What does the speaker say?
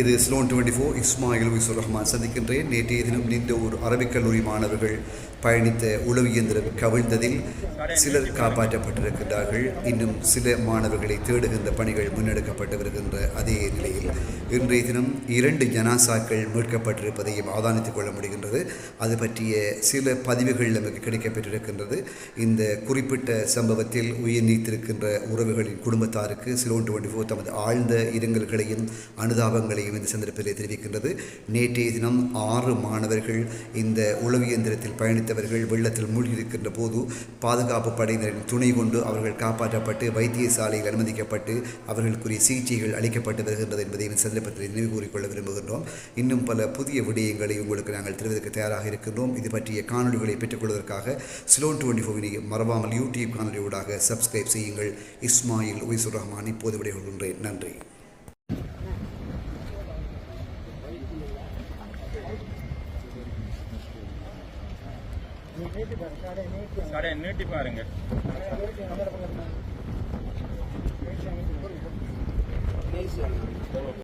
இது ஸ்லோன் 24 இஸ்மாயில் உய்சுர் ரஹ்மான் சந்திக்கின்றேன். நேற்றைய தினம் நிந்தூர் அரபிக் கல்லூரி மாணவர்கள் பயணித்த உளவு இயந்திரம் கவிழ்ந்ததில் சிலர் காப்பாற்றப்பட்டிருக்கின்றார்கள். இன்னும் சில மாணவர்களை தேடுகின்ற பணிகள் முன்னெடுக்கப்பட்டு வருகின்ற அதே நிலையில் இன்றைய தினம் 2 ஜனாசாக்கள் மீட்கப்பட்டிருப்பதையும் அவதானித்துக் கொள்ள முடிகின்றது. அது பற்றிய சில பதிவுகள் நமக்கு கிடைக்கப்பெற்றிருக்கின்றது. இந்த குறிப்பிட்ட சம்பவத்தில் உயிர் நீத்திருக்கின்ற உறவுகளின் குடும்பத்தாருக்கு ஸ்லோன் 24 தமது ஆழ்ந்த இரங்கல்களையும் அனுதாபங்களையும் இந்த சந்தர்ப்பத்தில் தெரிவிக்கின்றது. நேற்றைய தினம் 6 மாணவர்கள் இந்த உளவு இயந்திரத்தில் பயணித்தவர்கள் வெள்ளத்தில் மூழ்கியிருக்கின்ற போது பாதுகாப்பு படையினரின் துணை கொண்டு அவர்கள் காப்பாற்றப்பட்டு வைத்தியசாலையில் அனுமதிக்கப்பட்டு அவர்களுக்குரிய சிகிச்சைகள் அளிக்கப்பட்டு வருகின்றது என்பதை இந்த சந்தர்ப்பத்தில் நினைவு கூறிக்கொள்ள விரும்புகின்றோம். இன்னும் பல புதிய விடயங்களை உங்களுக்கு நாங்கள் தெரிவதற்கு தயாராக இருக்கின்றோம். இது பற்றிய காணொலிகளை பெற்றுக்கொள்வதற்காக ஸ்லோன் 24 மறவாமல் யூடியூப் காணொலியூடாக சப்ஸ்கிரைப் செய்யுங்கள். இஸ்மாயில் உய்சுர் ரஹ்மான் இப்போது விடைகொள்கின்றேன். நன்றி. நீட்டி பாருங்க.